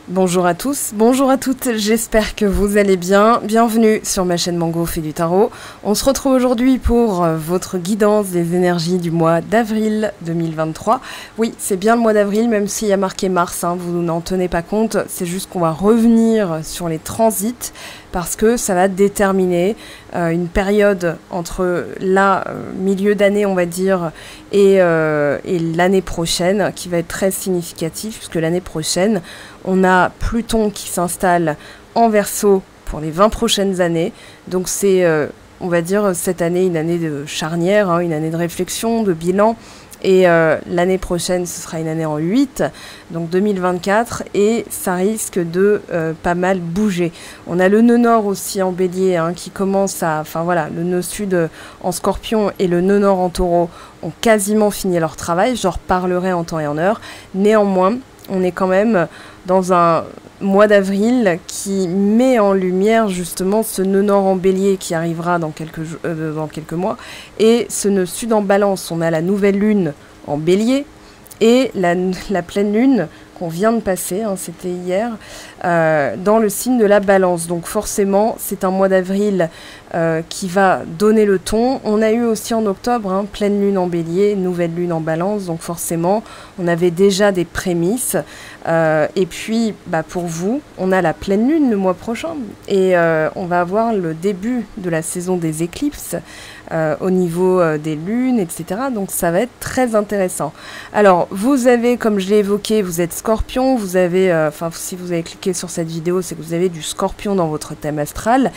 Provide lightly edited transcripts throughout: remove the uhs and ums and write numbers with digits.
Bonjour à tous, bonjour à toutes, j'espère que vous allez bien. Bienvenue sur ma chaîne Mango fait du tarot. On se retrouve aujourd'hui pour votre guidance des énergies du mois d'avril 2023. Oui, c'est bien le mois d'avril, même s'il y a marqué mars, hein, vous n'en tenez pas compte. C'est juste qu'on va revenir sur les transits parce que ça va déterminer une période entre milieu d'année, on va dire, et l'année prochaine, qui va être très significatif, puisque l'année prochaine, on a Pluton qui s'installe en Verseau pour les 20 prochaines années. Donc c'est, on va dire, cette année, une année de charnière, hein, une année de réflexion, de bilan. Et l'année prochaine, ce sera une année en 8, donc 2024, et ça risque de pas mal bouger. On a le nœud nord aussi en bélier, hein, qui commence à... Enfin voilà, le nœud sud en scorpion et le nœud nord en taureau ont quasiment fini leur travail. J'en reparlerai en temps et en heure. Néanmoins, on est quand même dans un mois d'avril qui met en lumière justement ce nœud nord en bélier qui arrivera dans quelques mois, et ce nœud sud en balance. On a la nouvelle lune en bélier et la pleine lune qu'on vient de passer, hein, c'était hier, dans le signe de la balance. Donc forcément, c'est un mois d'avril qui va donner le ton. On a eu aussi en octobre, hein, pleine lune en bélier, nouvelle lune en balance, donc forcément, on avait déjà des prémices. Et puis, pour vous, on a la pleine lune le mois prochain, et on va avoir le début de la saison des éclipses au niveau des lunes, etc. Donc ça va être très intéressant. Alors, vous avez, comme je l'ai évoqué, vous êtes Scorpion, vous avez, si vous avez cliqué sur cette vidéo, c'est que vous avez du Scorpion dans votre thème astral,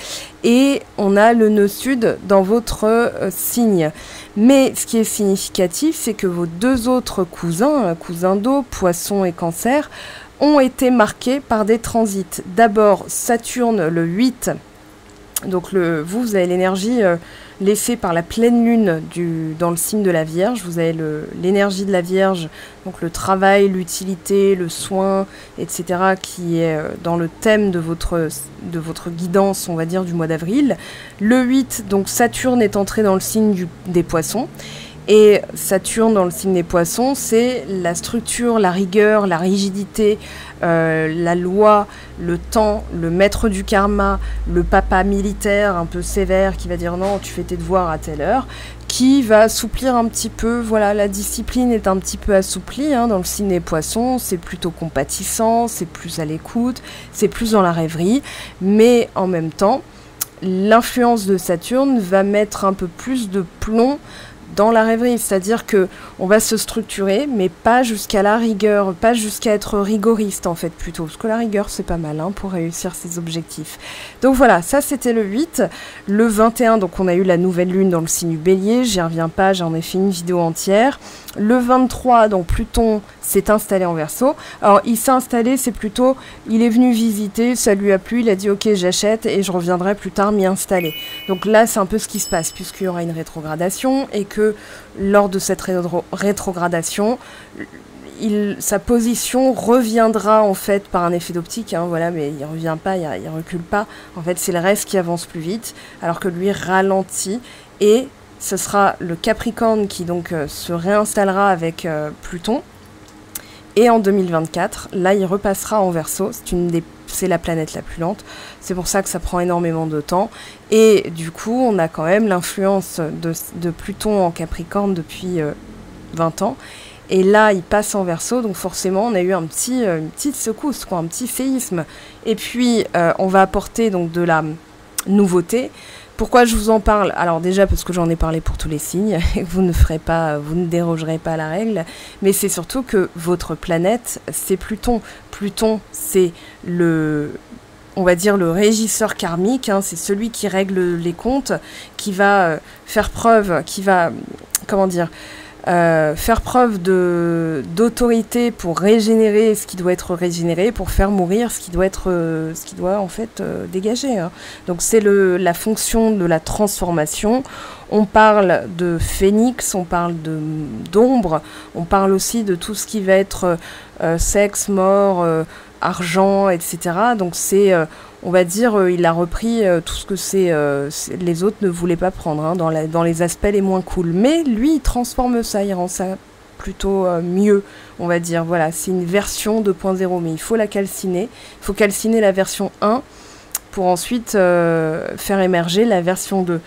et on a le nœud sud dans votre signe. Mais ce qui est significatif, c'est que vos deux autres cousins d'eau, Poisson et Cancer, ont été marqués par des transits. D'abord, Saturne le 8, donc vous avez l'énergie laissée par la pleine lune dans le signe de la Vierge. Vous avez l'énergie de la Vierge, donc le travail, l'utilité, le soin, etc., qui est dans le thème de votre guidance, on va dire, du mois d'avril. Le 8, donc Saturne est entré dans le signe des Poissons. Et Saturne dans le signe des Poissons, c'est la structure, la rigueur, la rigidité, la loi, le temps, le maître du karma, le papa militaire un peu sévère qui va dire non, tu fais tes devoirs à telle heure, qui va assouplir un petit peu. Voilà, la discipline est un petit peu assouplie, hein, dans le signe des Poissons, c'est plutôt compatissant, c'est plus à l'écoute, c'est plus dans la rêverie, mais en même temps, l'influence de Saturne va mettre un peu plus de plomb dans la rêverie, c'est-à-dire que on va se structurer, mais pas jusqu'à la rigueur, pas jusqu'à être rigoriste en fait plutôt, parce que la rigueur c'est pas mal, hein, pour réussir ses objectifs. Donc voilà, ça c'était le 8. Le 21, donc on a eu la nouvelle lune dans le signe du Bélier, j'y reviens pas, j'en ai fait une vidéo entière. Le 23, donc Pluton s'est installé en Verseau. Alors il s'est installé, c'est plutôt, il est venu visiter, ça lui a plu, il a dit ok j'achète et je reviendrai plus tard m'y installer. Donc là c'est un peu ce qui se passe, puisqu'il y aura une rétrogradation et que lors de cette rétrogradation, sa position reviendra en fait par un effet d'optique, hein, voilà, mais il revient pas, il recule pas. En fait, c'est le reste qui avance plus vite, alors que lui ralentit, et ce sera le Capricorne qui donc se réinstallera avec Pluton. Et en 2024, là, il repassera en Verseau. C'est la planète la plus lente. C'est pour ça que ça prend énormément de temps. Et du coup, on a quand même l'influence de Pluton en Capricorne depuis 20 ans. Et là, il passe en Verseau. Donc forcément, on a eu une petite secousse, quoi, un petit séisme. Et puis, on va apporter donc de la nouveauté. Pourquoi je vous en parle? Alors déjà parce que j'en ai parlé pour tous les signes, et que vous ne dérogerez pas à la règle, mais c'est surtout que votre planète, c'est Pluton. Pluton, c'est on va dire le régisseur karmique, hein, c'est celui qui règle les comptes, qui va faire preuve, faire preuve d'autorité pour régénérer ce qui doit être régénéré, pour faire mourir ce qui doit en fait dégager, hein. Donc c'est la fonction de la transformation. On parle de phénix, on parle d'ombre, on parle aussi de tout ce qui va être sexe, mort, argent, etc. Donc c'est, on va dire, il a repris tout ce que les autres ne voulaient pas prendre, hein, dans les aspects les moins cool. Mais lui, il transforme ça, il rend ça plutôt mieux, on va dire. Voilà, c'est une version 2.0, mais il faut la calciner. Il faut calciner la version 1 pour ensuite faire émerger la version 2.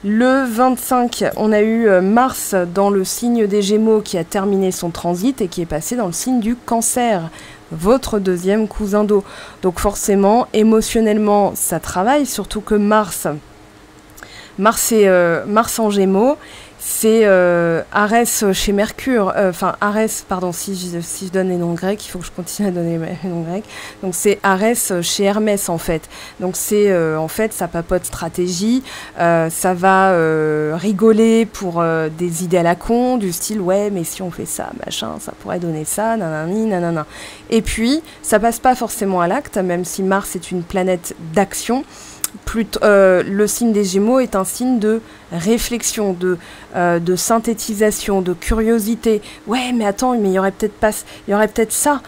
Le 25, on a eu Mars dans le signe des Gémeaux qui a terminé son transit et qui est passé dans le signe du Cancer, votre deuxième cousin d'eau. Donc forcément, émotionnellement, ça travaille, surtout que Mars en Gémeaux, c'est Arès chez Mercure, Arès, pardon, si je donne les noms grecs, il faut que je continue à donner les noms grecs. Donc c'est Arès chez Hermès en fait. Donc c'est en fait ça papote stratégie, ça va rigoler pour des idées à la con, du style ouais mais si on fait ça, machin, ça pourrait donner ça, nanani, nanana. Et puis ça passe pas forcément à l'acte, même si Mars est une planète d'action. Le signe des Gémeaux est un signe de réflexion, de synthétisation, de curiosité. Ouais, mais attends, mais il y aurait peut-être ça.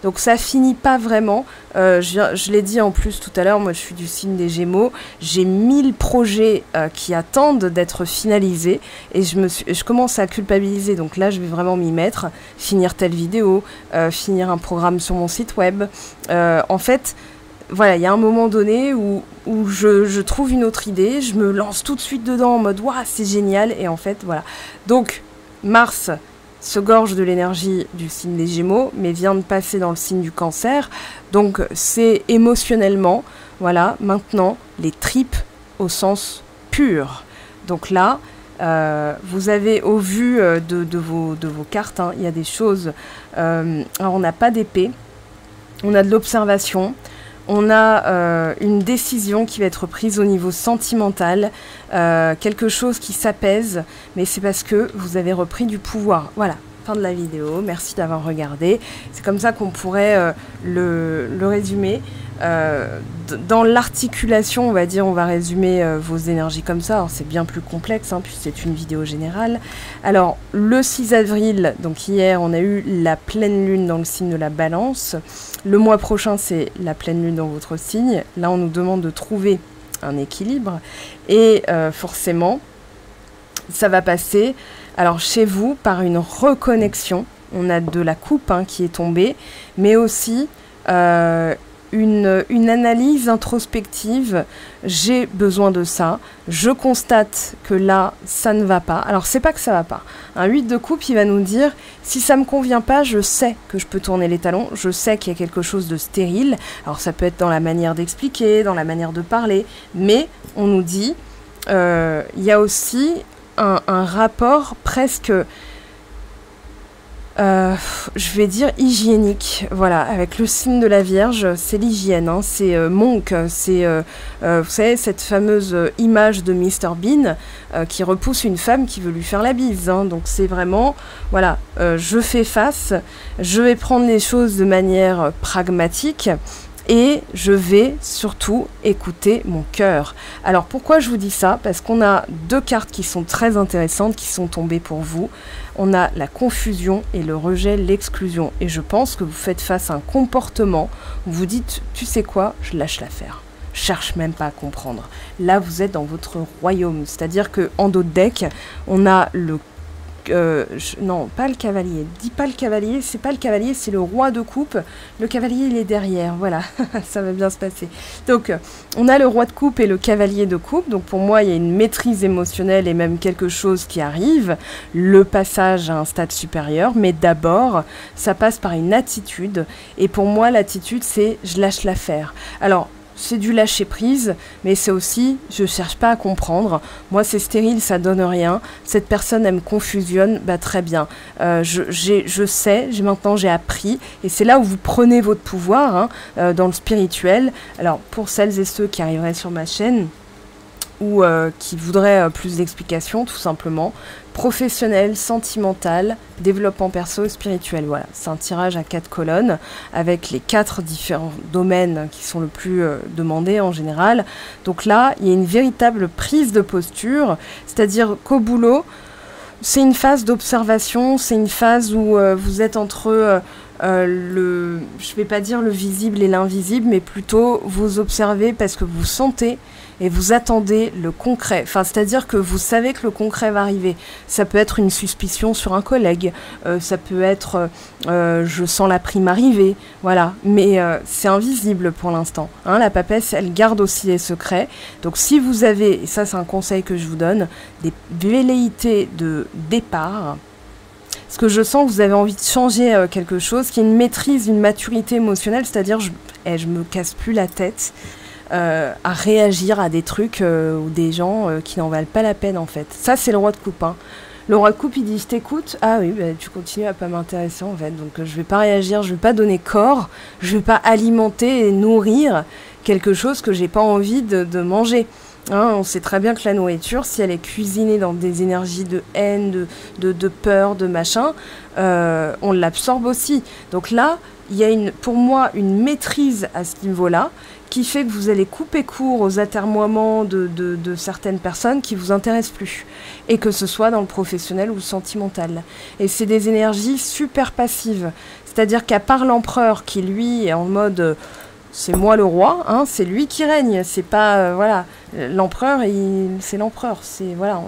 Donc ça finit pas vraiment. Je l'ai dit en plus tout à l'heure, moi je suis du signe des Gémeaux. J'ai 1000 projets qui attendent d'être finalisés et je commence à culpabiliser. Donc là, je vais vraiment m'y mettre, finir telle vidéo, finir un programme sur mon site web. En fait, voilà, il y a un moment donné où je trouve une autre idée, je me lance tout de suite dedans en mode « Waouh, c'est génial !» Et en fait, voilà. Donc, Mars se gorge de l'énergie du signe des Gémeaux, mais vient de passer dans le signe du Cancer. Donc, c'est émotionnellement, voilà, maintenant, les tripes au sens pur. Donc là, vous avez, au vu de vos cartes, hein, il y a des choses... alors, on n'a pas d'épée, on a de l'observation. On a une décision qui va être prise au niveau sentimental, quelque chose qui s'apaise, mais c'est parce que vous avez repris du pouvoir. Voilà, fin de la vidéo, merci d'avoir regardé. C'est comme ça qu'on pourrait le résumer. Dans l'articulation, on va dire, on va résumer vos énergies comme ça. Alors c'est bien plus complexe, hein, puisque c'est une vidéo générale. Alors, le 6 avril, donc hier, on a eu la pleine lune dans le signe de la Balance. Le mois prochain, c'est la pleine lune dans votre signe. Là, on nous demande de trouver un équilibre. Et forcément, ça va passer, alors chez vous, par une reconnexion. On a de la coupe hein, qui est tombée, mais aussi... une analyse introspective, j'ai besoin de ça, je constate que là, ça ne va pas. Alors, c'est pas que ça va pas. Un 8 de coupe, il va nous dire, si ça me convient pas, je sais que je peux tourner les talons, je sais qu'il y a quelque chose de stérile. Alors, ça peut être dans la manière d'expliquer, dans la manière de parler, mais on nous dit, il y a aussi un rapport presque... je vais dire hygiénique, voilà, avec le signe de la Vierge, c'est l'hygiène, hein, c'est Monk, c'est, vous savez, cette fameuse image de Mr Bean qui repousse une femme qui veut lui faire la bise, hein, donc c'est vraiment, voilà, je fais face, je vais prendre les choses de manière pragmatique, et je vais surtout écouter mon cœur. Alors pourquoi je vous dis ça? Parce qu'on a deux cartes qui sont très intéressantes, qui sont tombées pour vous. On a la confusion et le rejet, l'exclusion. Et je pense que vous faites face à un comportement où vous dites, tu sais quoi, je lâche l'affaire. Je cherche même pas à comprendre. Là, vous êtes dans votre royaume. C'est-à-dire qu'en dos de deck, on a le... non, pas le cavalier. Dis pas le cavalier, c'est pas le cavalier, c'est le roi de coupe. Le cavalier, il est derrière, voilà, ça va bien se passer. Donc, on a le roi de coupe et le cavalier de coupe. Donc, pour moi, il y a une maîtrise émotionnelle et même quelque chose qui arrive. Le passage à un stade supérieur. Mais d'abord, ça passe par une attitude. Et pour moi, l'attitude, c'est je lâche l'affaire. Alors, c'est du lâcher prise, mais c'est aussi, je cherche pas à comprendre. Moi, c'est stérile, ça donne rien. Cette personne, elle me confusionne, bah très bien. Je sais, maintenant j'ai appris, et c'est là où vous prenez votre pouvoir, hein, dans le spirituel. Alors, pour celles et ceux qui arriveraient sur ma chaîne, ou qui voudraient plus d'explications, tout simplement. Professionnel, sentimental, développement perso et spirituel. Voilà, c'est un tirage à 4 colonnes avec les 4 différents domaines qui sont le plus demandés en général. Donc là, il y a une véritable prise de posture, c'est-à-dire qu'au boulot, c'est une phase d'observation, c'est une phase où vous êtes entre je vais pas dire le visible et l'invisible, mais plutôt vous observez parce que vous sentez et vous attendez le concret. Enfin, c'est-à-dire que vous savez que le concret va arriver. Ça peut être une suspicion sur un collègue, ça peut être je sens la prime arriver, voilà. Mais c'est invisible pour l'instant. Hein, la papesse, elle garde aussi les secrets. Donc si vous avez, et ça c'est un conseil que je vous donne, des velléités de départ, parce que je sens que vous avez envie de changer quelque chose, qui est une maîtrise, une maturité émotionnelle, c'est-à-dire je me casse plus la tête à réagir à des trucs ou des gens qui n'en valent pas la peine en fait. Ça c'est le roi de coupe. Hein. Le roi de coupe il dit je t'écoute, ah oui bah, tu continues à pas m'intéresser en fait, donc je vais pas réagir, je vais pas donner corps, je vais pas alimenter et nourrir quelque chose que j'ai pas envie de manger. Hein, on sait très bien que la nourriture, si elle est cuisinée dans des énergies de haine, de peur, de machin, on l'absorbe aussi. Donc là, il y a pour moi une maîtrise à ce niveau-là qui fait que vous allez couper court aux atermoiements de certaines personnes qui vous intéressent plus. Et que ce soit dans le professionnel ou le sentimental. Et c'est des énergies super passives. C'est-à-dire qu'à part l'empereur qui, lui, est en mode... c'est moi le roi, hein, c'est lui qui règne. C'est pas... voilà. L'empereur, c'est l'empereur. C'est... voilà...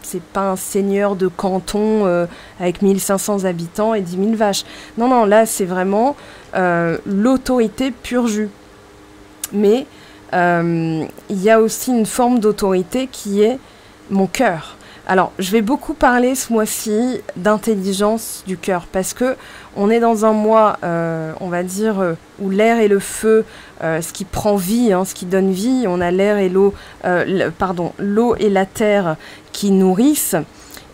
c'est pas un seigneur de canton avec 1500 habitants et 10 000 vaches. Non, non, là, c'est vraiment l'autorité pur jus. Mais il y a aussi une forme d'autorité qui est mon cœur. Alors, je vais beaucoup parler ce mois-ci d'intelligence du cœur parce que on est dans un mois, on va dire, où l'air et le feu, ce qui prend vie, hein, ce qui donne vie, on a l'air et l'eau, l'eau et la terre qui nourrissent,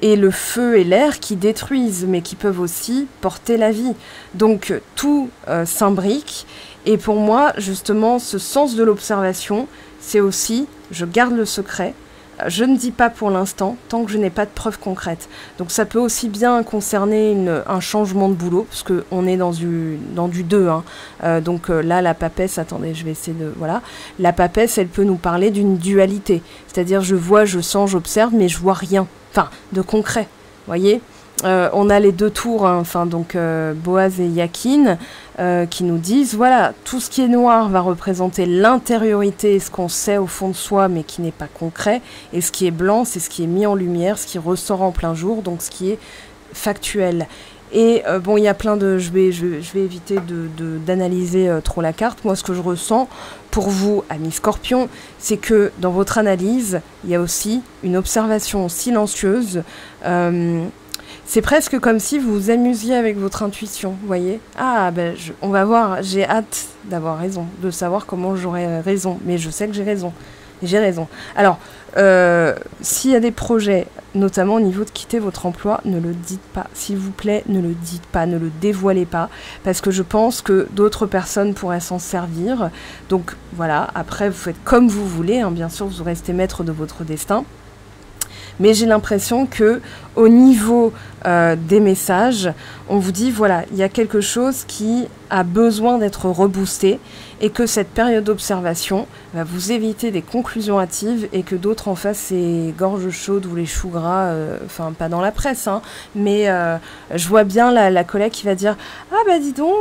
et le feu et l'air qui détruisent, mais qui peuvent aussi porter la vie. Donc, tout s'imbrique. Et pour moi, justement, ce sens de l'observation, c'est aussi, je garde le secret, je ne dis pas pour l'instant, tant que je n'ai pas de preuves concrètes. Donc ça peut aussi bien concerner un changement de boulot, parce qu'on est dans du 2. Hein. Donc là, la papesse, attendez, je vais essayer de... Voilà. La papesse, elle peut nous parler d'une dualité. C'est-à-dire, je vois, je sens, j'observe, mais je vois rien. Enfin, de concret, vous voyez ? On a les deux tours, hein, enfin, donc Boaz et Yakin, qui nous disent, voilà, tout ce qui est noir va représenter l'intériorité, ce qu'on sait au fond de soi, mais qui n'est pas concret, et ce qui est blanc, c'est ce qui est mis en lumière, ce qui ressort en plein jour, donc ce qui est factuel. Et bon, il y a plein de... Je vais éviter d'analyser trop la carte. Moi, ce que je ressens pour vous, amis Scorpions, c'est que dans votre analyse, il y a aussi une observation silencieuse. C'est presque comme si vous vous amusiez avec votre intuition, vous voyez ? Ah, ben, on va voir, j'ai hâte d'avoir raison, de savoir comment j'aurai raison. Mais je sais que j'ai raison. J'ai raison. Alors, s'il y a des projets, notamment au niveau de quitter votre emploi, ne le dites pas. S'il vous plaît, ne le dites pas, ne le dévoilez pas. Parce que je pense que d'autres personnes pourraient s'en servir. Donc, voilà, après, vous faites comme vous voulez. Hein, bien sûr, vous restez maître de votre destin. Mais j'ai l'impression que au niveau des messages, on vous dit, voilà, il y a quelque chose qui a besoin d'être reboosté et que cette période d'observation va vous éviter des conclusions hâtives et que d'autres en fassent ces gorges chaudes ou les choux gras, enfin pas dans la presse, hein, mais je vois bien la collègue qui va dire « Ah bah dis donc,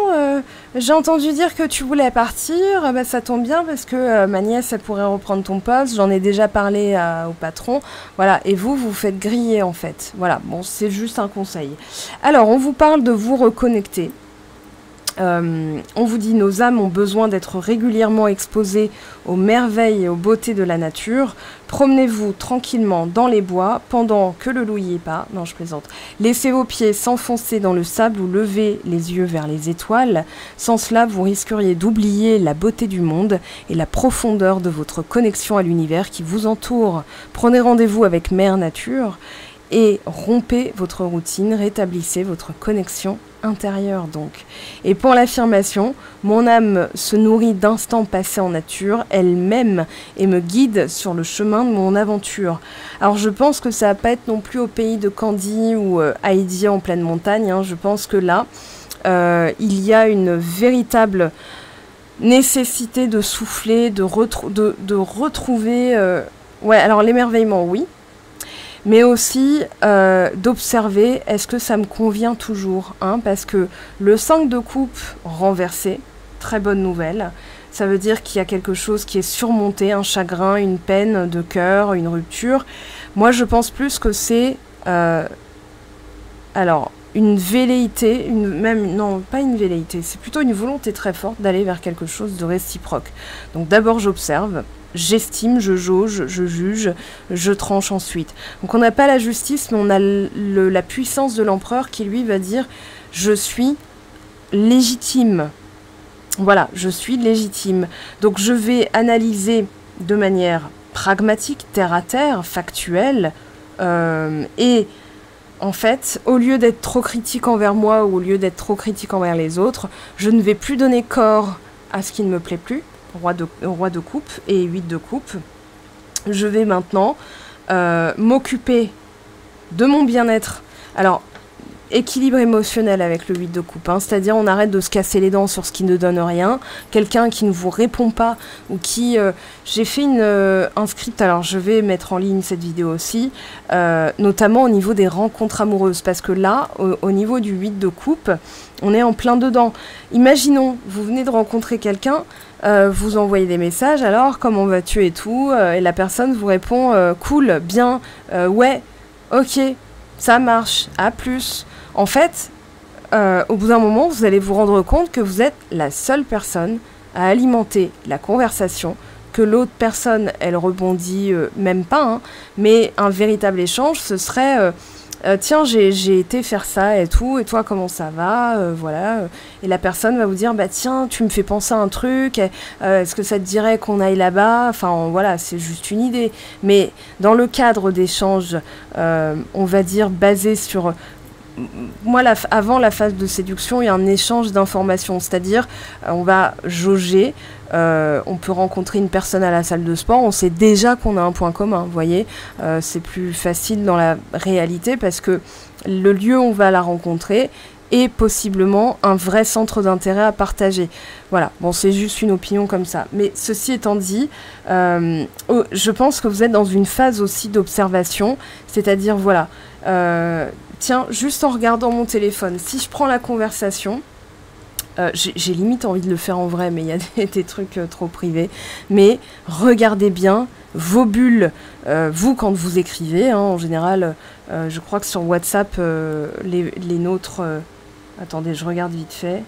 j'ai entendu dire que tu voulais partir, bah, ça tombe bien parce que ma nièce elle pourrait reprendre ton poste, j'en ai déjà parlé au patron, voilà, et vous faites griller en fait, voilà, bon c'est juste un conseil. Alors on vous parle de vous reconnecter. On vous dit nos âmes ont besoin d'être régulièrement exposées aux merveilles et aux beautés de la nature. Promenez-vous tranquillement dans les bois pendant que le loup y est pas. Non, je plaisante. Laissez vos pieds s'enfoncer dans le sable ou levez les yeux vers les étoiles. Sans cela, vous risqueriez d'oublier la beauté du monde et la profondeur de votre connexion à l'univers qui vous entoure. Prenez rendez-vous avec Mère Nature et rompez votre routine, rétablissez votre connexion intérieure donc. Et pour l'affirmation, mon âme se nourrit d'instants passés en nature, elle-même, et me guide sur le chemin de mon aventure. Alors je pense que ça va pas être non plus au pays de Candy ou Heidi en pleine montagne, hein. Je pense que là, il y a une véritable nécessité de souffler, de retrouver... Ouais, alors l'émerveillement, oui. mais aussi d'observer est-ce que ça me convient toujours, hein, parce que le 5 de coupe renversé, très bonne nouvelle, ça veut dire qu'il y a quelque chose qui est surmonté, un chagrin, une peine de cœur, une rupture. Moi je pense plus que c'est alors une velléité, non pas une velléité, c'est plutôt une volonté très forte d'aller vers quelque chose de réciproque. Donc d'abord j'observe, j'estime, je jauge, je juge, je tranche ensuite. Donc on n'a pas la justice, mais on a la puissance de l'empereur qui lui va dire « je suis légitime ». Voilà, je suis légitime. Donc je vais analyser de manière pragmatique, terre à terre, factuelle, et en fait, au lieu d'être trop critique envers moi ou au lieu d'être trop critique envers les autres, je ne vais plus donner corps à ce qui ne me plaît plus, roi de coupe et 8 de coupe. Je vais maintenant m'occuper de mon bien-être. Alors, équilibre émotionnel avec le 8 de coupe, hein, c'est-à-dire on arrête de se casser les dents sur ce qui ne donne rien, quelqu'un qui ne vous répond pas ou qui... j'ai fait un script, alors je vais mettre en ligne cette vidéo aussi, notamment au niveau des rencontres amoureuses, parce que là, au niveau du 8 de coupe, on est en plein dedans. Imaginons, vous venez de rencontrer quelqu'un, vous envoyez des messages, alors comment vas-tu et tout, et la personne vous répond cool, bien, ouais, ok, ça marche, à plus. En fait, au bout d'un moment, vous allez vous rendre compte que vous êtes la seule personne à alimenter la conversation, que l'autre personne, elle rebondit même pas, hein, mais un véritable échange, ce serait tiens, j'ai été faire ça et tout, et toi, comment ça va, voilà. Et la personne va vous dire, bah tiens, tu me fais penser à un truc, est-ce que ça te dirait qu'on aille là-bas? Enfin, voilà, c'est juste une idée. Mais dans le cadre d'échanges, on va dire, basé sur... Moi, avant la phase de séduction, il y a un échange d'informations, c'est-à-dire on va jauger, on peut rencontrer une personne à la salle de sport, on sait déjà qu'on a un point commun, vous voyez, c'est plus facile dans la réalité parce que le lieu où on va la rencontrer est possiblement un vrai centre d'intérêt à partager. Voilà, bon, c'est juste une opinion comme ça. Mais ceci étant dit, je pense que vous êtes dans une phase aussi d'observation, c'est-à-dire, voilà, tiens, juste en regardant mon téléphone, si je prends la conversation, j'ai limite envie de le faire en vrai, mais il y a des trucs trop privés, mais regardez bien vos bulles, vous quand vous écrivez, hein, en général, je crois que sur WhatsApp, les nôtres, attendez, je regarde vite fait,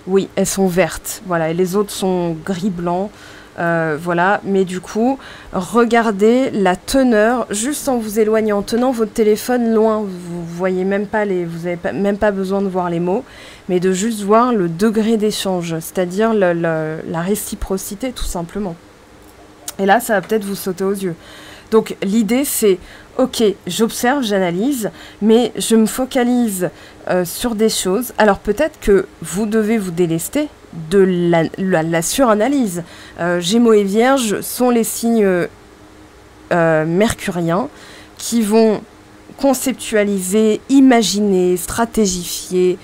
oui, elles sont vertes, voilà, et les autres sont gris-blanc. Voilà, mais du coup, regardez la teneur, juste en vous éloignant, en tenant votre téléphone loin, vous voyez même pas vous avez même pas besoin de voir les mots, mais de juste voir le degré d'échange, c'est-à-dire la réciprocité tout simplement. Et là, ça va peut-être vous sauter aux yeux. Donc l'idée c'est, ok, j'observe, j'analyse, mais je me focalise sur des choses. Alors peut-être que vous devez vous délester de la suranalyse. Gémeaux et Vierge sont les signes mercuriens qui vont conceptualiser, imaginer, stratégifier,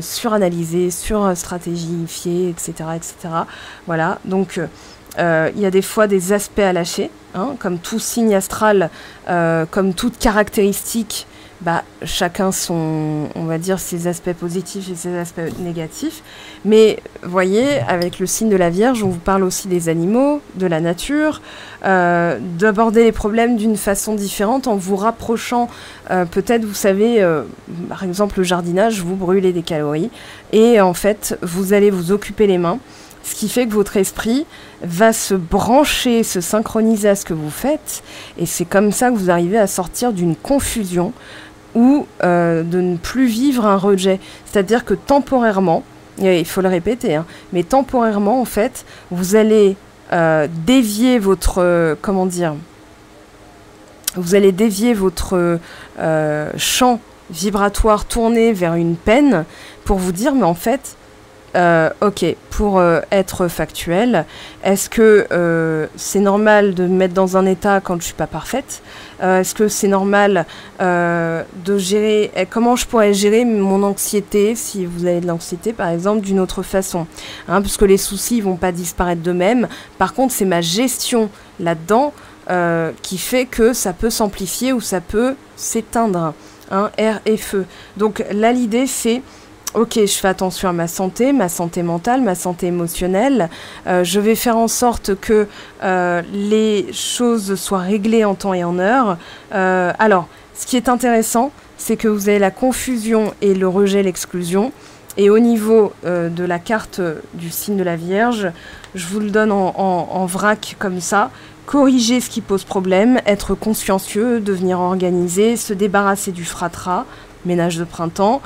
suranalyser, surstratégifier, etc., etc. Voilà, donc il y a des fois des aspects à lâcher, hein, comme tout signe astral, comme toute caractéristique, bah, chacun son, on va dire, ses aspects positifs et ses aspects négatifs. Mais, voyez, avec le signe de la Vierge, on vous parle aussi des animaux, de la nature, d'aborder les problèmes d'une façon différente en vous rapprochant, peut-être, vous savez, par exemple, le jardinage, vous brûlez des calories, et en fait, vous allez vous occuper les mains, ce qui fait que votre esprit va se brancher, se synchroniser à ce que vous faites, et c'est comme ça que vous arrivez à sortir d'une confusion ou de ne plus vivre un rejet. C'est-à-dire que temporairement, et il faut le répéter, hein, mais temporairement, en fait, vous allez dévier votre... comment dire ? Vous allez dévier votre champ vibratoire tourné vers une peine pour vous dire, mais en fait... ok, pour être factuel, est-ce que c'est normal de me mettre dans un état quand je suis pas parfaite? Est-ce que c'est normal de gérer... Comment je pourrais gérer mon anxiété, si vous avez de l'anxiété par exemple, d'une autre façon, hein, parce que les soucis vont pas disparaître d'eux-mêmes. Par contre, c'est ma gestion là-dedans qui fait que ça peut s'amplifier ou ça peut s'éteindre, hein, air et feu. Donc là, l'idée, c'est, ok, je fais attention à ma santé mentale, ma santé émotionnelle, je vais faire en sorte que les choses soient réglées en temps et en heure. Alors, ce qui est intéressant, c'est que vous avez la confusion et le rejet, l'exclusion. Et au niveau de la carte du signe de la Vierge, je vous le donne en vrac comme ça. Corriger ce qui pose problème, être consciencieux, devenir organisé, se débarrasser du fratras, ménage de printemps,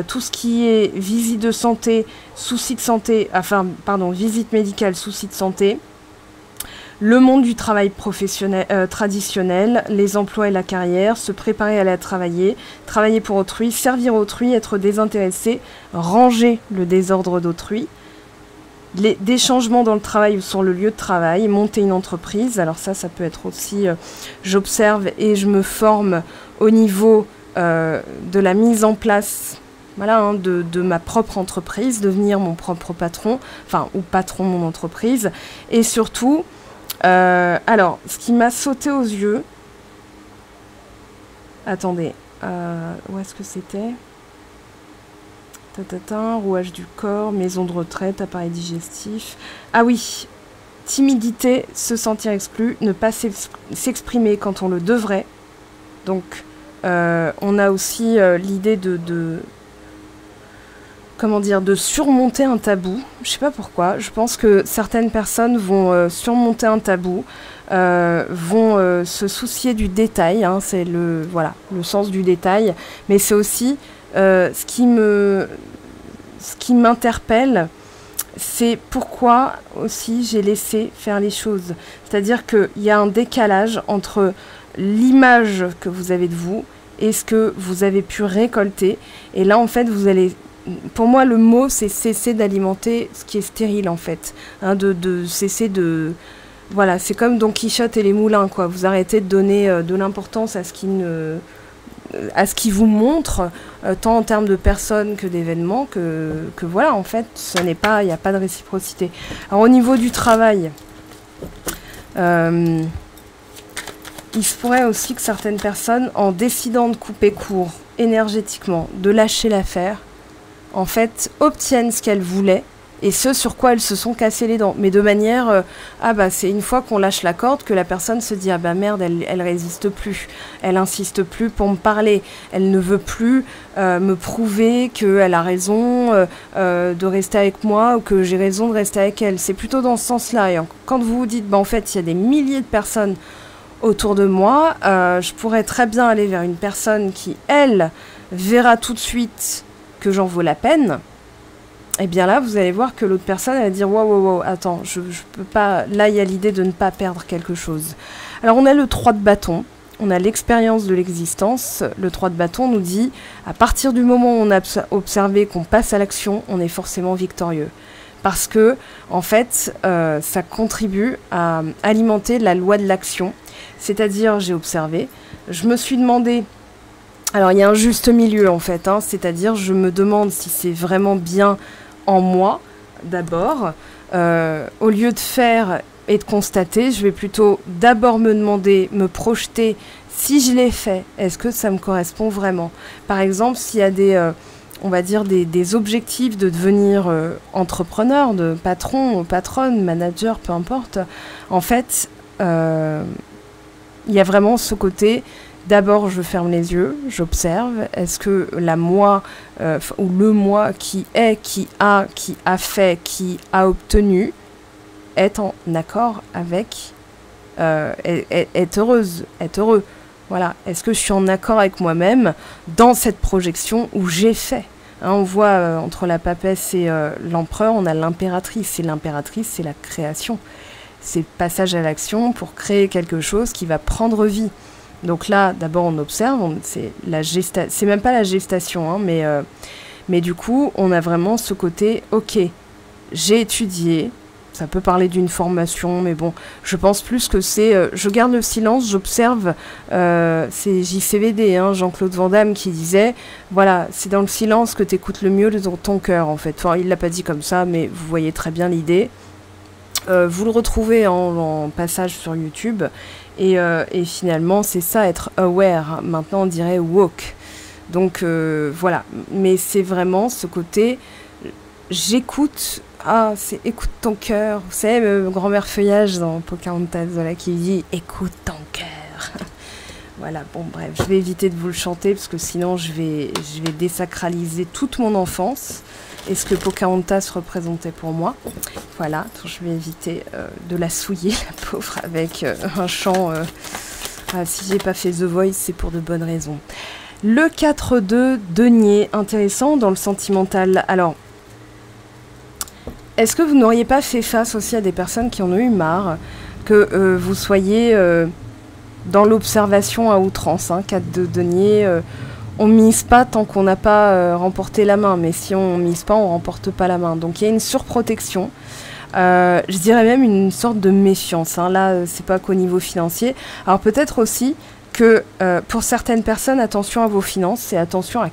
tout ce qui est visite de santé, soucis de santé, visite médicale, soucis de santé, le monde du travail professionnel, traditionnel, les emplois et la carrière, se préparer à aller travailler, travailler pour autrui, servir autrui, être désintéressé, ranger le désordre d'autrui, des changements dans le travail ou sur le lieu de travail, monter une entreprise. Alors ça peut être aussi, j'observe et je me forme au niveau de la mise en place, voilà, hein, de ma propre entreprise, devenir mon propre patron, ou patron de mon entreprise. Et surtout, alors, ce qui m'a sauté aux yeux, attendez, où est-ce que c'était ? Rouage du corps, maison de retraite, appareil digestif. Ah oui, timidité, se sentir exclu, ne pas s'exprimer quand on le devrait. Donc, on a aussi l'idée de surmonter un tabou. Je sais pas pourquoi. Je pense que certaines personnes vont surmonter un tabou, vont se soucier du détail. Hein, c'est le sens du détail. Mais c'est aussi ce qui m'interpelle, c'est pourquoi aussi j'ai laissé faire les choses. C'est-à-dire qu'il y a un décalage entre l'image que vous avez de vous et ce que vous avez pu récolter. Et là, en fait, vous allez... Pour moi, le mot, c'est cesser d'alimenter ce qui est stérile, en fait. Hein, de cesser de... Voilà, c'est comme Don Quichotte et les moulins, quoi. Vous arrêtez de donner de l'importance à ce qui vous montre, tant en termes de personnes que d'événements, que voilà, en fait, il n'y a pas de réciprocité. Alors, au niveau du travail, il se pourrait aussi que certaines personnes, en décidant de couper court énergétiquement, de lâcher l'affaire, en fait, obtiennent ce qu'elles voulaient et ce sur quoi elles se sont cassées les dents. Mais de manière, c'est une fois qu'on lâche la corde que la personne se dit, merde, elle résiste plus, elle insiste plus pour me parler, elle ne veut plus me prouver qu'elle a raison de rester avec moi ou que j'ai raison de rester avec elle. C'est plutôt dans ce sens-là. Et quand vous vous dites, en fait, il y a des milliers de personnes autour de moi, je pourrais très bien aller vers une personne qui, elle, verra tout de suite que j'en vaux la peine. Et bien là, vous allez voir que l'autre personne, elle va dire wow, attends, je peux pas... Là, il y a l'idée de ne pas perdre quelque chose. Alors, on a le 3 de bâton, on a l'expérience de l'existence. Le 3 de bâton nous dit, à partir du moment où on a observé qu'on passe à l'action, on est forcément victorieux. Parce que, en fait, ça contribue à alimenter la loi de l'action. C'est-à-dire, j'ai observé, je me suis demandé... Alors, il y a un juste milieu, en fait, hein, c'est-à-dire, je me demande si c'est vraiment bien en moi, d'abord. Au lieu de faire et de constater, je vais plutôt d'abord me demander, me projeter, si je l'ai fait, est-ce que ça me correspond vraiment ? Par exemple, s'il y a des objectifs de devenir entrepreneur, de patron, patronne, manager, peu importe, en fait, il y a vraiment ce côté... D'abord, je ferme les yeux, j'observe. Est-ce que la moi ou le moi qui a fait, qui a obtenu, est en accord avec, est heureuse, est heureux. Voilà. Est-ce que je suis en accord avec moi-même dans cette projection où j'ai fait ? Hein, on voit entre la papesse et l'empereur, on a l'impératrice. Et l'impératrice, c'est la création. C'est passage à l'action pour créer quelque chose qui va prendre vie. Donc là, d'abord, on observe, c'est même pas la gestation, hein, mais du coup, on a vraiment ce côté, ok, j'ai étudié, ça peut parler d'une formation, mais bon, je pense plus que c'est, je garde le silence, j'observe, c'est JCVD, hein, Jean-Claude Van Damme qui disait, voilà, c'est dans le silence que t'écoutes le mieux ton cœur, en fait. Enfin, il l'a pas dit comme ça, mais vous voyez très bien l'idée. vous le retrouvez en passage sur YouTube. Et finalement, c'est ça, être aware. Maintenant, on dirait woke. Donc, voilà. Mais c'est vraiment ce côté, j'écoute. Ah, c'est écoute ton cœur. Vous savez, grand-mère Feuillage dans Pocahontas, voilà, qui dit écoute ton cœur. Voilà, bon, bref, je vais éviter de vous le chanter parce que sinon je vais désacraliser toute mon enfance et ce que Pocahontas représentait pour moi. Voilà, donc je vais éviter de la souiller, la pauvre, avec un chant. Si j'ai pas fait The Voice, c'est pour de bonnes raisons. Le 4-2, denier, intéressant dans le sentimental. Alors, est-ce que vous n'auriez pas fait face aussi à des personnes qui en ont eu marre que vous soyez dans l'observation à outrance, 4-2 denier, on mise pas tant qu'on n'a pas remporté la main, mais si on mise pas, on remporte pas la main. Donc il y a une surprotection, je dirais même une sorte de méfiance. Là, c'est pas qu'au niveau financier. Alors peut-être aussi que pour certaines personnes, attention à vos finances et attention à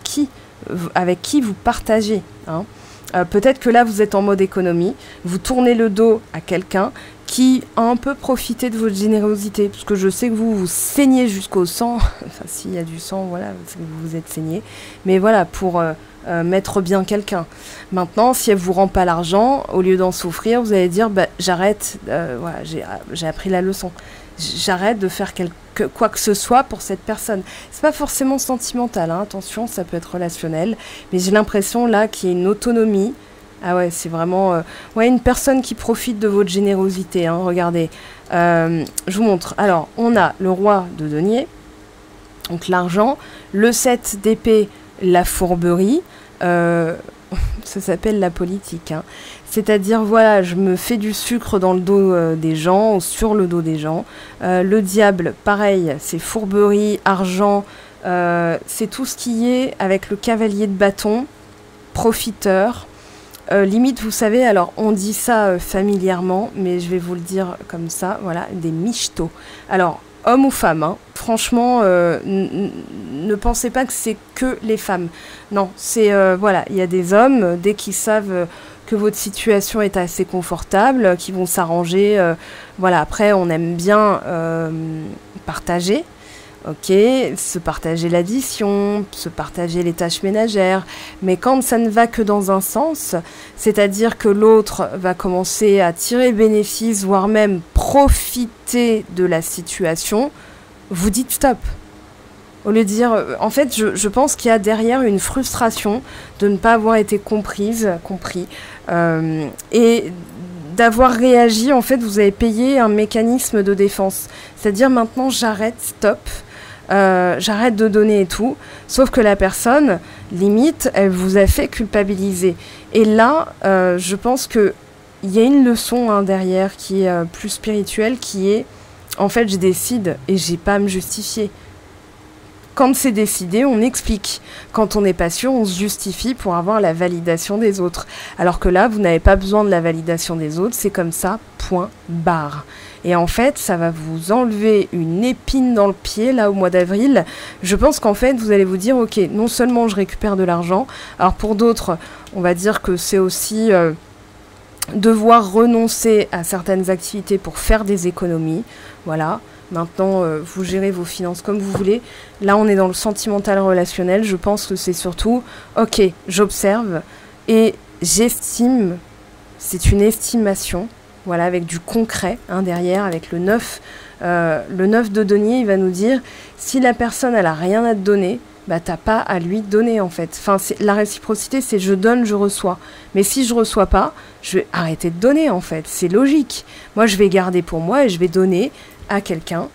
avec qui vous partagez. Peut-être que là, vous êtes en mode économie, vous tournez le dos à quelqu'un qui a un peu profité de votre générosité, parce que je sais que vous saignez jusqu'au sang, enfin s'il y a du sang, voilà, vous êtes saigné, mais voilà, pour mettre bien quelqu'un. Maintenant, si elle vous rend pas l'argent, au lieu d'en souffrir, vous allez dire, j'arrête, voilà, j'ai appris la leçon, j'arrête de faire quoi que ce soit pour cette personne. C'est pas forcément sentimental, attention, ça peut être relationnel, mais j'ai l'impression là qu'il y a une autonomie. Ah ouais, c'est vraiment une personne qui profite de votre générosité. Regardez, je vous montre. Alors, on a le roi de denier, donc l'argent, le 7 d'épée, la fourberie, ça s'appelle la politique. C'est-à-dire, voilà, je me fais du sucre dans le dos des gens, ou sur le dos des gens. Le diable, pareil, c'est fourberie, argent, c'est tout ce qui est avec le cavalier de bâton, profiteur. Limite, vous savez, alors on dit ça familièrement, mais je vais vous le dire comme ça, voilà, des michetots. Alors, hommes ou femmes, franchement, ne pensez pas que c'est que les femmes. Non, c'est, voilà, il y a des hommes, dès qu'ils savent que votre situation est assez confortable, qui vont s'arranger. Voilà, après, on aime bien partager. Ok, se partager l'addition, se partager les tâches ménagères, mais quand ça ne va que dans un sens, c'est-à-dire que l'autre va commencer à tirer bénéfice, voire même profiter de la situation, vous dites stop. Au lieu de dire, en fait, je pense qu'il y a derrière une frustration de ne pas avoir été compris, et d'avoir réagi, en fait, vous avez payé un mécanisme de défense. C'est-à-dire maintenant, j'arrête, stop. J'arrête de donner et tout, sauf que la personne, limite, elle vous a fait culpabiliser. Et là, je pense qu'il y a une leçon derrière qui est plus spirituelle, qui est, en fait, je décide et j'ai pas à me justifier. Quand c'est décidé, on explique. Quand on n'est pas sûr, on se justifie pour avoir la validation des autres. Alors que là, vous n'avez pas besoin de la validation des autres, c'est comme ça, point, barre. Et en fait, ça va vous enlever une épine dans le pied, là, au mois d'avril. Je pense qu'en fait, vous allez vous dire, ok, non seulement je récupère de l'argent, alors pour d'autres, on va dire que c'est aussi devoir renoncer à certaines activités pour faire des économies. Voilà. Maintenant, vous gérez vos finances comme vous voulez. Là, on est dans le sentimental relationnel. Je pense que c'est surtout, ok, j'observe et j'estime, c'est une estimation. Voilà, avec du concret derrière, avec le 9. Le 9 de denier, il va nous dire, si la personne, elle a rien à te donner, bah t'as pas à lui donner, en fait. Enfin, la réciprocité, c'est je donne, je reçois. Mais si je reçois pas, je vais arrêter de donner, en fait. C'est logique. Moi, je vais garder pour moi et je vais donner à quelqu'un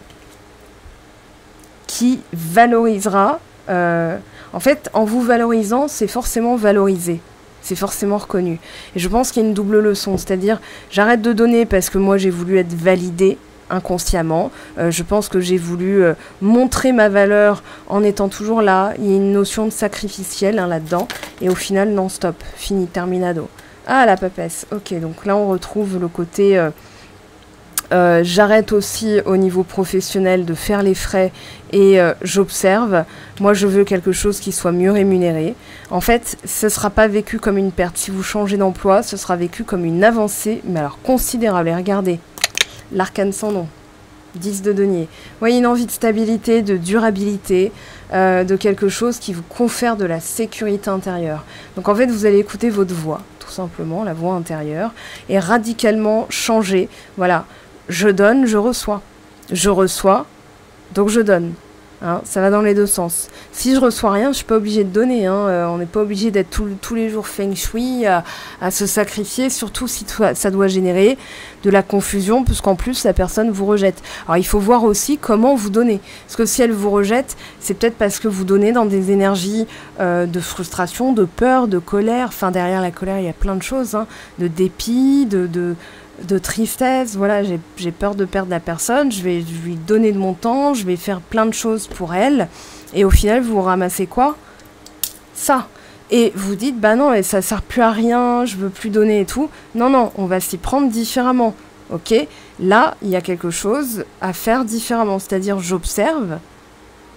qui valorisera. En fait, en vous valorisant, c'est forcément valorisé. C'est forcément reconnu. Et je pense qu'il y a une double leçon, c'est-à-dire j'arrête de donner parce que moi j'ai voulu être validée inconsciemment. Je pense que j'ai voulu montrer ma valeur en étant toujours là. Il y a une notion de sacrificiel là-dedans. Et au final, non, stop, fini, terminado. Ah, la papesse. Ok, donc là on retrouve le côté J'arrête aussi au niveau professionnel de faire les frais et j'observe. Moi, je veux quelque chose qui soit mieux rémunéré. En fait, ce ne sera pas vécu comme une perte. Si vous changez d'emploi, ce sera vécu comme une avancée, mais alors considérable. Et regardez, l'arcane sans nom, 10 de denier. Vous voyez, une envie de stabilité, de durabilité, de quelque chose qui vous confère de la sécurité intérieure. Donc en fait, vous allez écouter votre voix, tout simplement, la voix intérieure, et radicalement changer. Voilà. Je donne, je reçois. Je reçois, donc je donne. Hein, ça va dans les deux sens. Si je reçois rien, je suis pas obligée de donner. Hein. On n'est pas obligé d'être tous les jours feng shui, à se sacrifier, surtout si ça doit générer de la confusion, puisqu'en plus la personne vous rejette. Alors il faut voir aussi comment vous donnez. Parce que si elle vous rejette, c'est peut-être parce que vous donnez dans des énergies de frustration, de peur, de colère. Enfin, derrière la colère, il y a plein de choses. Hein, de dépit, de tristesse, voilà, j'ai peur de perdre la personne, je vais lui donner de mon temps, je vais faire plein de choses pour elle, et au final, vous ramassez quoi? Ça. Et vous dites, bah non, et ça sert plus à rien, je veux plus donner et tout. Non, non, on va s'y prendre différemment, ok? Là, il y a quelque chose à faire différemment, c'est-à-dire j'observe,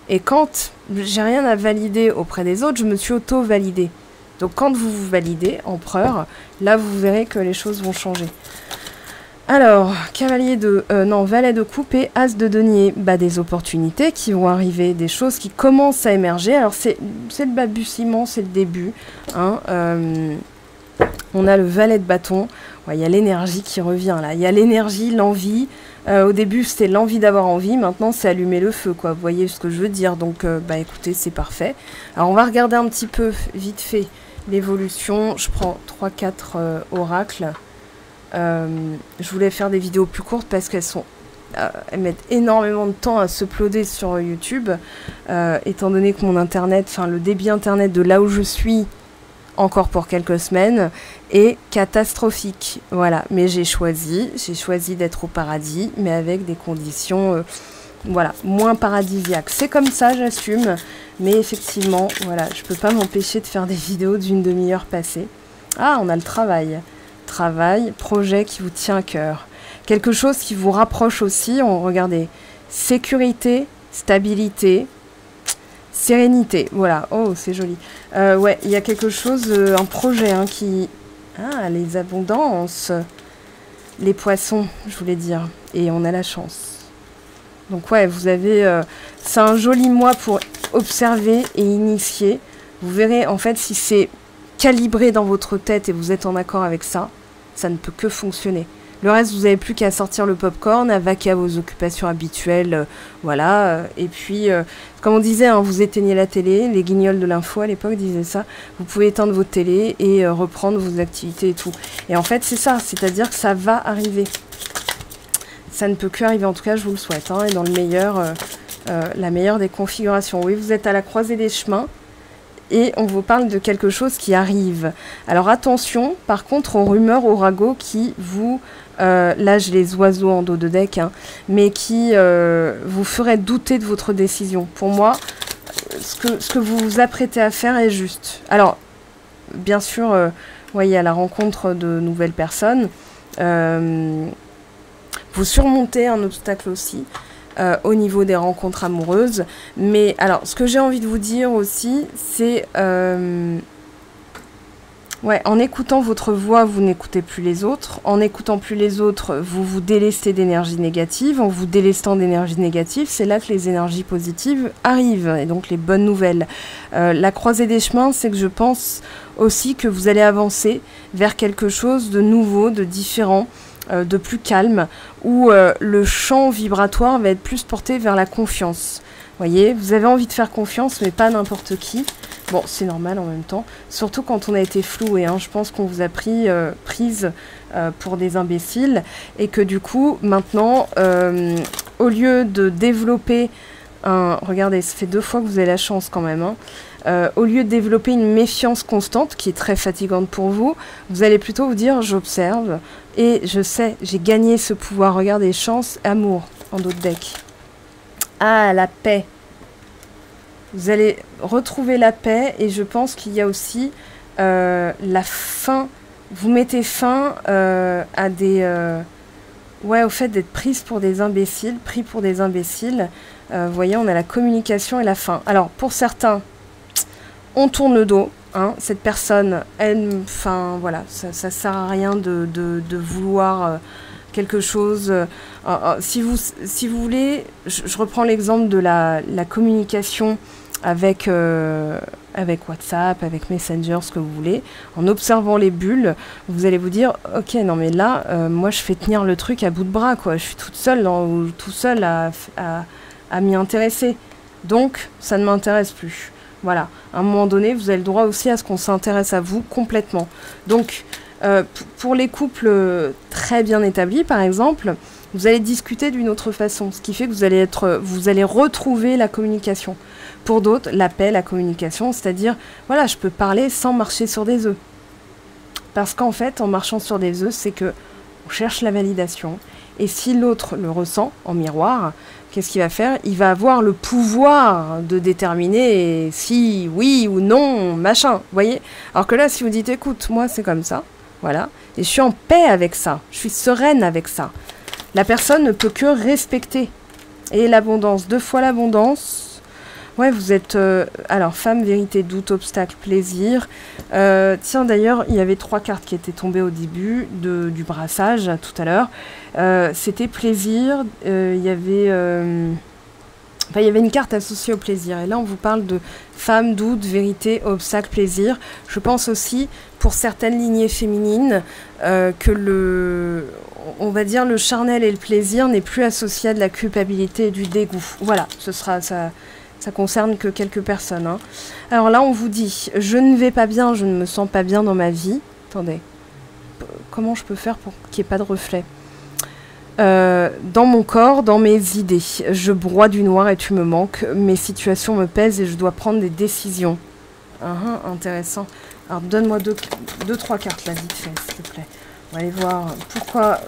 et quand j'ai rien à valider auprès des autres, je me suis auto-validée. Donc quand vous vous validez, empereur, là, vous verrez que les choses vont changer. Alors, cavalier de... valet de coupe et as de denier. Bah, des opportunités qui vont arriver, des choses qui commencent à émerger. Alors, c'est le balbutiement, c'est le début. Hein, on a le valet de bâton. Ouais, il y a l'énergie qui revient, là. Il y a l'énergie, l'envie. Au début, c'était l'envie d'avoir envie. Maintenant, c'est allumer le feu, quoi. Vous voyez ce que je veux dire. Donc, bah, écoutez, c'est parfait. Alors, on va regarder un petit peu, vite fait, l'évolution. Je prends 3-4 oracles. Je voulais faire des vidéos plus courtes parce qu'elles elles mettent énormément de temps à se uploader sur YouTube, étant donné que mon internet, enfin le débit internet de là où je suis, encore pour quelques semaines, est catastrophique. Voilà, mais j'ai choisi d'être au paradis, mais avec des conditions, voilà, moins paradisiaques. C'est comme ça, j'assume, mais effectivement, voilà, je peux pas m'empêcher de faire des vidéos d'une demi-heure passée. Ah, on a le travail. Travail, projet qui vous tient à cœur. Quelque chose qui vous rapproche aussi, regardez, sécurité, stabilité, sérénité, voilà, oh c'est joli. Ouais, il y a quelque chose, un projet hein, qui... Ah, les abondances, les poissons, je voulais dire, et on a la chance. Donc ouais, vous avez... c'est un joli mois pour observer et initier. Vous verrez en fait si c'est calibré dans votre tête et vous êtes en accord avec ça, ça ne peut que fonctionner. Le reste, vous n'avez plus qu'à sortir le popcorn, à vaquer à vos occupations habituelles, voilà. Et puis, comme on disait, hein, vous éteignez la télé, les guignols de l'info à l'époque disaient ça, vous pouvez éteindre votre télé et reprendre vos activités et tout. Et en fait, c'est ça, c'est-à-dire que ça va arriver. Ça ne peut que arriver, en tout cas, je vous le souhaite, hein, et dans le meilleur, la meilleure des configurations. Oui, vous êtes à la croisée des chemins. Et on vous parle de quelque chose qui arrive. Alors attention, par contre, aux rumeurs, aux ragots qui vous... là, j'ai les oiseaux en dos de deck, hein, mais qui vous feraient douter de votre décision. Pour moi, ce que vous vous apprêtez à faire est juste. Alors, bien sûr, voyez, à la rencontre de nouvelles personnes, vous surmontez un obstacle aussi. Au niveau des rencontres amoureuses. Mais alors, ce que j'ai envie de vous dire aussi, c'est... ouais, en écoutant votre voix, vous n'écoutez plus les autres. En n'écoutant plus les autres, vous vous délestez d'énergie négative. En vous délestant d'énergie négative, c'est là que les énergies positives arrivent. Et donc, les bonnes nouvelles. La croisée des chemins, c'est que je pense aussi que vous allez avancer vers quelque chose de nouveau, de différent, de plus calme, où le champ vibratoire va être plus porté vers la confiance. Voyez, vous avez envie de faire confiance, mais pas n'importe qui. Bon, c'est normal en même temps, surtout quand on a été floué. Hein. Je pense qu'on vous a prise pour des imbéciles, et que du coup, maintenant, au lieu de développer un... Regardez, ça fait 2 fois que vous avez la chance quand même, hein. Au lieu de développer une méfiance constante, qui est très fatigante pour vous, vous allez plutôt vous dire, j'observe, et je sais, j'ai gagné ce pouvoir. Regardez, chance, amour, en dos de deck. Ah, la paix. Vous allez retrouver la paix, et je pense qu'il y a aussi la fin. Vous mettez fin à des Ouais, au fait d'être prise pour des imbéciles, pris pour des imbéciles. Vous voyez, on a la communication et la fin. Alors, pour certains, on tourne le dos. Hein, cette personne, elle, enfin, voilà, ça sert à rien de vouloir quelque chose. Si vous voulez, je reprends l'exemple de la communication avec WhatsApp, avec Messenger, ce que vous voulez. En observant les bulles, vous allez vous dire, ok, non mais là, moi je fais tenir le truc à bout de bras, quoi. Je suis toute seule, tout seul à m'y intéresser. Donc, ça ne m'intéresse plus. Voilà, à un moment donné, vous avez le droit aussi à ce qu'on s'intéresse à vous complètement. Donc, pour les couples très bien établis, par exemple, vous allez discuter d'une autre façon, ce qui fait que vous allez retrouver la communication. Pour d'autres, la paix, la communication, c'est-à-dire, voilà, je peux parler sans marcher sur des œufs. Parce qu'en fait, en marchant sur des œufs, c'est que on cherche la validation. Et si l'autre le ressent en miroir, qu'est-ce qu'il va faire? Il va avoir le pouvoir de déterminer si oui ou non, machin, vous voyez? Alors que là, si vous dites, écoute, moi c'est comme ça, voilà, et je suis en paix avec ça, je suis sereine avec ça, la personne ne peut que respecter. Et l'abondance, 2 fois l'abondance. Ouais, vous êtes... alors, femme, vérité, doute, obstacle, plaisir. Tiens, d'ailleurs, il y avait 3 cartes qui étaient tombées au début du brassage, tout à l'heure. C'était plaisir. Il y avait une carte associée au plaisir. Et là, on vous parle de femme, doute, vérité, obstacle, plaisir. Je pense aussi, pour certaines lignées féminines, que on va dire le charnel et le plaisir n'est plus associé à de la culpabilité et du dégoût. Voilà, ce sera ça. Ça concerne que quelques personnes. Hein. Alors là, on vous dit, je ne vais pas bien, je ne me sens pas bien dans ma vie. Attendez, comment je peux faire pour qu'il n'y ait pas de reflet? Dans mon corps, dans mes idées. Je broie du noir et tu me manques. Mes situations me pèsent et je dois prendre des décisions. Intéressant. Alors, donne-moi deux, trois cartes là, vite fait, s'il te plaît. On va aller voir pourquoi...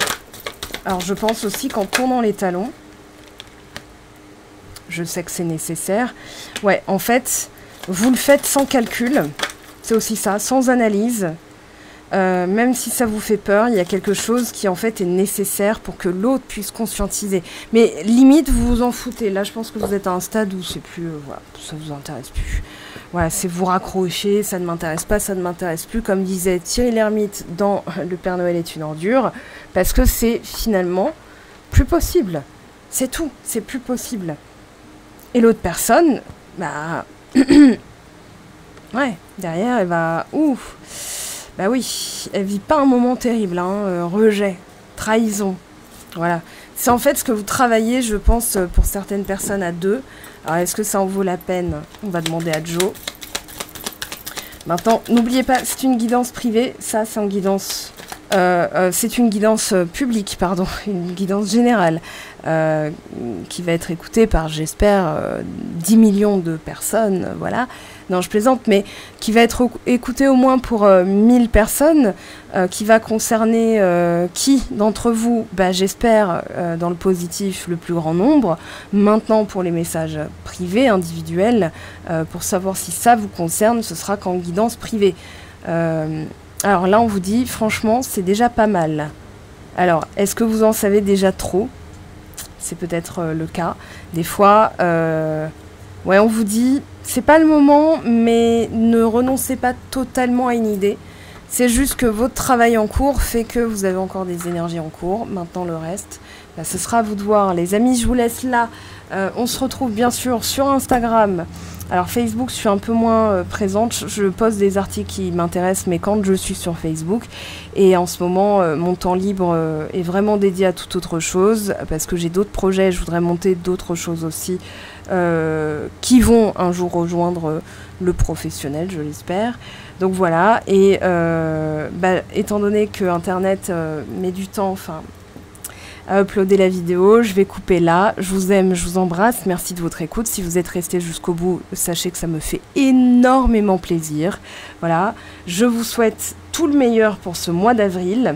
Alors, je pense aussi qu'en tournant les talons, je sais que c'est nécessaire. Ouais, en fait, vous le faites sans calcul. C'est aussi ça, sans analyse. Même si ça vous fait peur, il y a quelque chose qui en fait est nécessaire pour que l'autre puisse conscientiser. Mais limite, vous vous en foutez. Là, je pense que vous êtes à un stade où c'est plus... voilà, ça vous intéresse plus. Voilà, c'est vous raccrocher, ça ne m'intéresse pas, ça ne m'intéresse plus. Comme disait Thierry Lhermitte dans Le Père Noël est une ordure. Parce que c'est finalement plus possible. C'est tout, c'est plus possible. Et l'autre personne, bah... ouais, derrière, elle va... Ouf. Bah oui, elle vit pas un moment terrible, hein, rejet, trahison, voilà. C'est en fait ce que vous travaillez, je pense, pour certaines personnes à 2. Alors, est-ce que ça en vaut la peine? On va demander à Joe. Maintenant, n'oubliez pas, c'est une guidance privée, ça, c'est en guidance... c'est une guidance publique, pardon, une guidance générale, qui va être écoutée par, j'espère, 10 millions de personnes, voilà. Non, je plaisante, mais qui va être écoutée au moins pour 1000 personnes, qui va concerner qui d'entre vous, bah, j'espère, dans le positif, le plus grand nombre. Maintenant, pour les messages privés, individuels, pour savoir si ça vous concerne, ce sera qu'en guidance privée. Alors là, on vous dit, franchement, c'est déjà pas mal. Alors, est-ce que vous en savez déjà trop? C'est peut-être le cas. Des fois, ouais, on vous dit, c'est pas le moment, mais ne renoncez pas totalement à une idée. C'est juste que votre travail en cours fait que vous avez encore des énergies en cours. Maintenant, le reste, bah, ce sera à vous de voir. Les amis, je vous laisse là. On se retrouve bien sûr sur Instagram. Alors Facebook, je suis un peu moins présente, je poste des articles qui m'intéressent, mais quand je suis sur Facebook, et en ce moment, mon temps libre est vraiment dédié à toute autre chose, parce que j'ai d'autres projets, je voudrais monter d'autres choses aussi, qui vont un jour rejoindre le professionnel, je l'espère. Donc voilà, et bah, étant donné que Internet met du temps, enfin... à uploader la vidéo, je vais couper là. Je vous aime, je vous embrasse, merci de votre écoute. Si vous êtes resté jusqu'au bout, sachez que ça me fait énormément plaisir. Voilà, je vous souhaite tout le meilleur pour ce mois d'avril.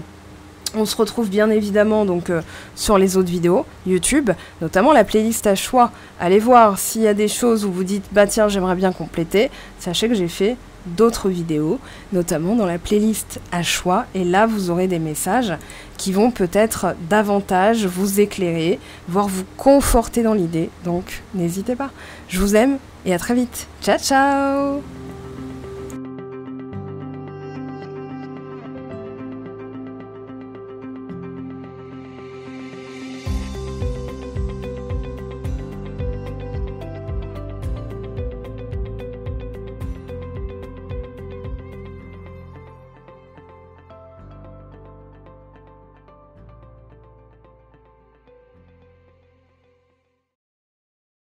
On se retrouve bien évidemment donc sur les autres vidéos YouTube, notamment la playlist à choix. Allez voir s'il y a des choses où vous dites bah tiens j'aimerais bien compléter. Sachez que j'ai fait d'autres vidéos, notamment dans la playlist à choix. Et là, vous aurez des messages qui vont peut-être davantage vous éclairer, voire vous conforter dans l'idée. Donc, n'hésitez pas. Je vous aime et à très vite. Ciao, ciao!